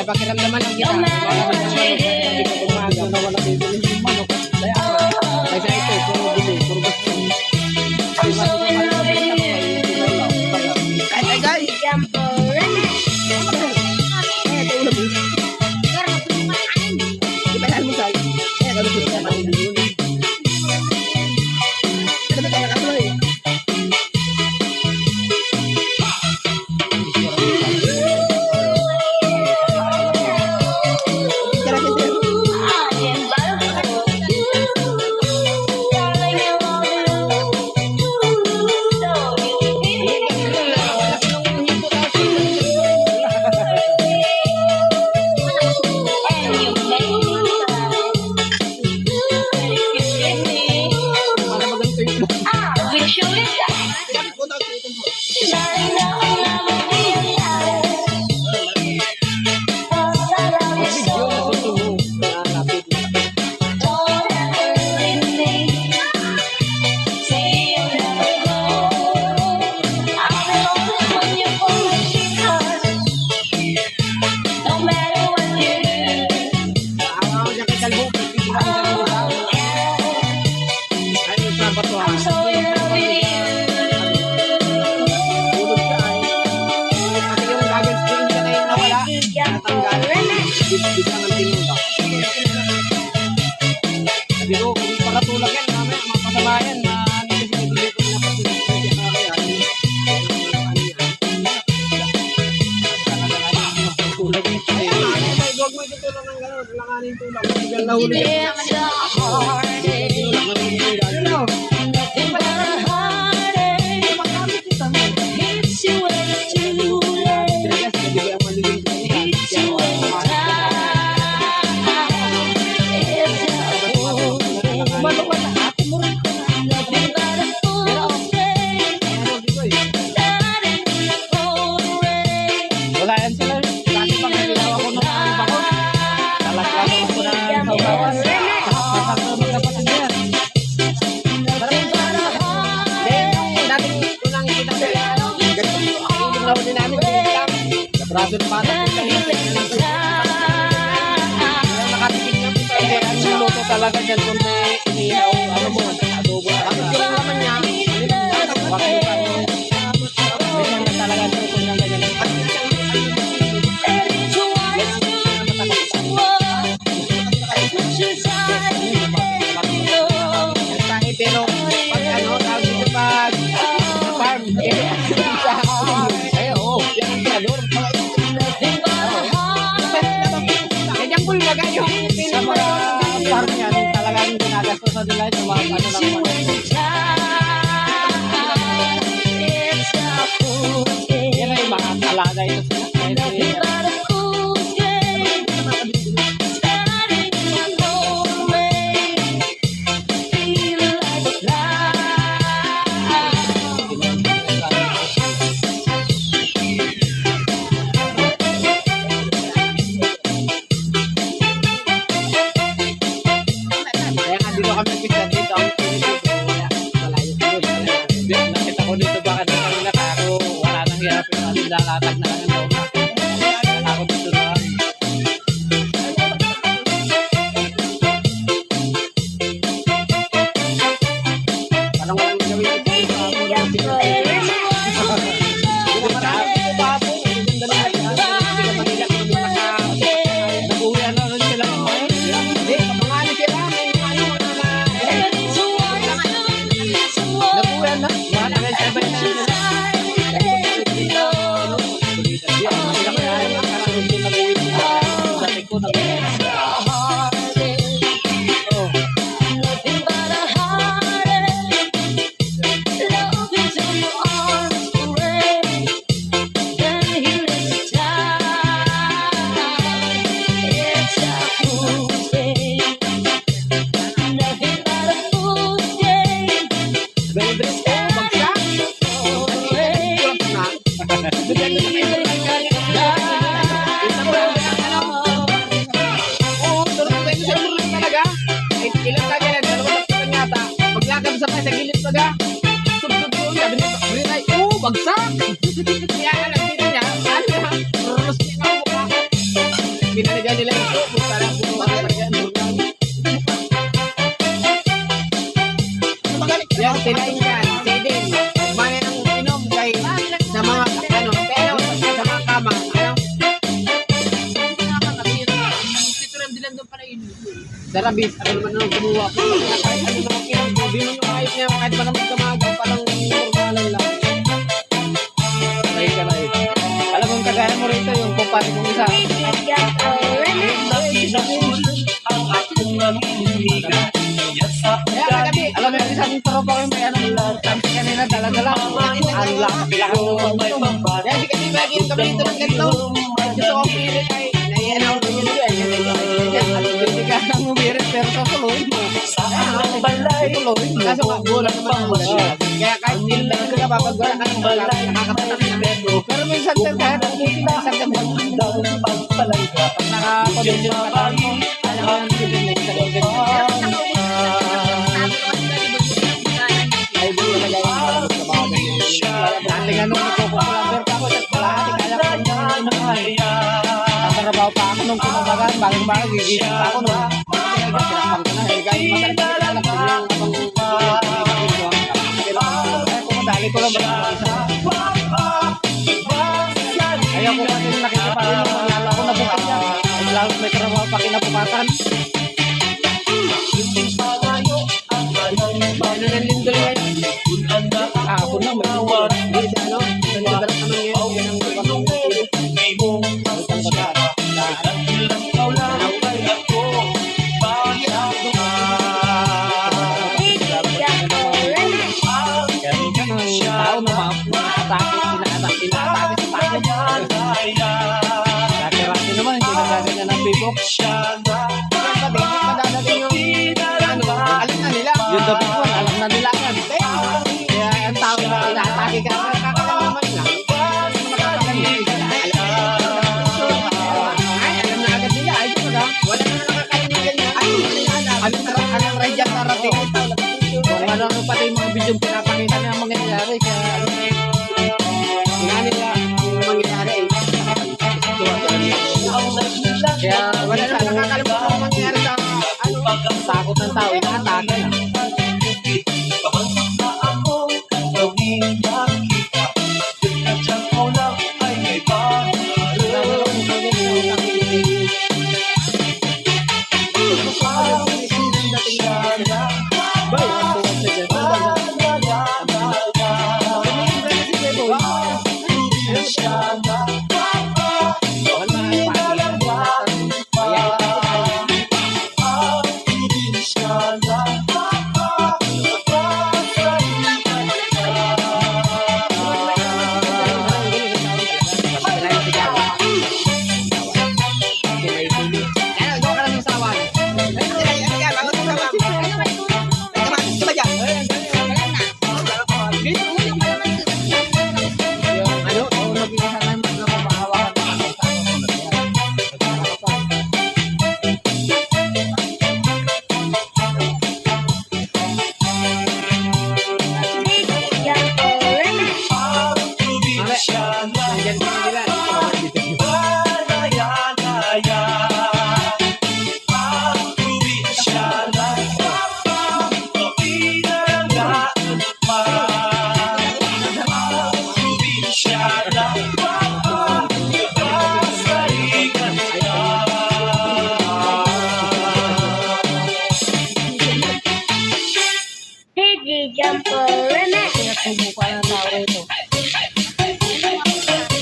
Pakiramdaman lang kita. Hindi ko umaga na wala kayo bilhin yung manok. Kaya ito, puro bili, puro gusto. Ay, guys! Bigyan ng tinulak. Sabi ko, kung pakatulak yan, mamaya mga kasabayan na nagsisilip ko na pagsisilip na kaya. Tulak yung tayo. Huwag mo itutulak ng gano'n. Langanin tulak. Bigyan nahuli. Wala yan sila. Dati pang nililaw ako ng mga bakot. Talagyan ako na sa usawan. Sasakot ng kapatid yan. Dating unang kinakailangan. Ganito na huli namin. Brother pa natin. Nakatikin na po tayo. Ang luto talaga dyan kung inihaw. Ano mo? Adobo. Bakit yung naman niya? Bakit talaga luto niya ganyan? Pero pag ano, tawag dito pag farm, ay oo, yan ang tirador. Kanyang bulbaga yung sa mga farm yan, talagang ginagastos sa nila sa mga ano lang. Yan ay mga talaga ito sila. Nakita ko dito baka naman nakako, wala nang hirapin natin lalatag na lang ang loma. Ako dito na. Parang walang gawin ito. Bagsak! Depende sa member ng galing. Isa pa lang ano. Oo, depende sa member lang talaga. Eh, ilan ka kailan? Dalawang tatlo yata. Maglakad sa pa sa gilid baga. Sub-sub yun. Sabi niya, Rinay, oo, bagsak. Kaya alam dito niya, ano na, rurus niya ang mukha ko. Pinaligan nila ito, parang kumuha ka talaga. Yan, sinain yan. Sidin. Maya ng inom kay sa mga, ano, pero sa mga kama. Ano? Tituram din lang doon pala yun. Darabis, ano naman nung kumuha ko. Kahit ano naman kinang, hindi mo yung ayos niya, kahit pa naman kamaga, parang normalan lang. Right, right. Alam mo yung kagaya mo rito, yung kumpare kong isa. Kaya kagabi, alam mo yung isang tropa ko yung may ano, tansi kanina, dala-dala. Ang lahat mo. Kaya di kasi lagi yung kami dito ng ganito. Gusto ko pilit ay, naiyan ako din yun. Hindi ka nang umirit, pero sasuloy mo. Tuloy. Kaso nga, bulan naman ang ulan. Kaya kahit hindi lang ka mapagwala ka ng balat, nakakapatak na metro. Pero minsan sir, kahit ang buti na isang gabi. Pag nakakondition ka tao mo, alam mo yung sibig na isa doon. Ay, buti na lang yung mga ganyan. Dati nga nung nagkukulamber ka ako, kalahati kaya ko lang yung inuhay. Tatarabaw pa ako nung kumabagan, bagang-bagang, gigising pa ako nung pinakpan ko na. Eh, kahit masarap na lang yung abang dali ko lang ba isa. Ayaw ko kasi nakikiparin ng malala ko na bukas niya. Ay lalo may karabaw pa kinapukatan. Ano nang lindol ngayon? Ako na may lindol. Hindi siya ano? Sa nagadarap naman ngayon. Yan ang bukas ng lindol. Isang baga. Tao na atake sa tayo. Rati-rati naman, hindi na gaganyan ng bibok. Sabi, hindi pa dadating yung ano, alam na nila. Yung topic one, alam na nila yan. Kaya ang tao na atake ka, kakalaman lang. Ay, alam na agad nila. Ay, diba? Wala na nakakain yung ganyan. Anong radyan narating? Kung ano pati yung mga video pinapakita na ang mangyayari. Kaya ano, nga nila yung mangyayari. Kaya wala na nakakalimutan ang mangyayari sa ano, takot ng tao, inaatake na.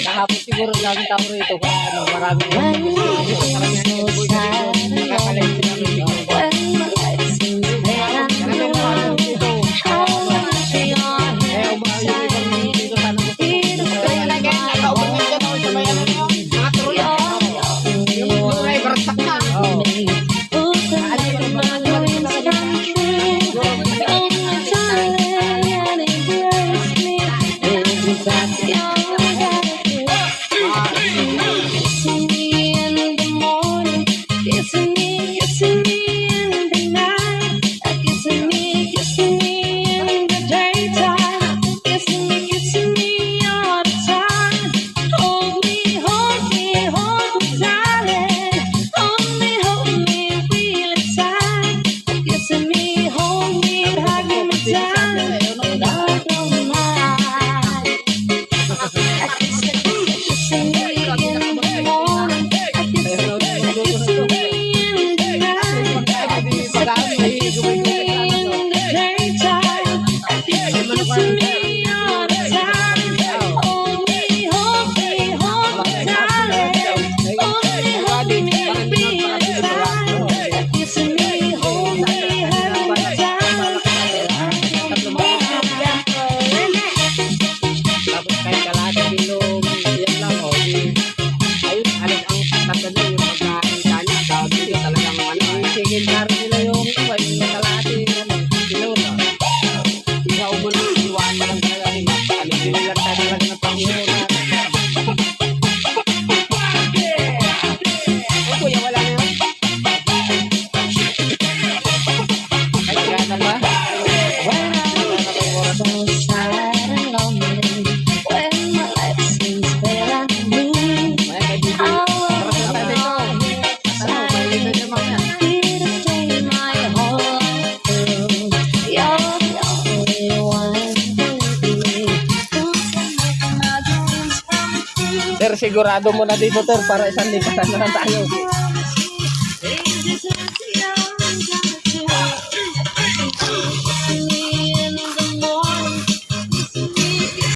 Kahapon siguro daming tao rito. Ano, maraming nakakalain sila rito. so sad and lonely when my life seems pale and blue. Mga kaibigan. Tara sa tabi ko. Ano, balikan niyo mamaya. Here to stay my whole life through. You're the only one for me. Who can make my dreams come true? Sir, sigurado mo na dito, sir, para isang lipasan na lang tayo.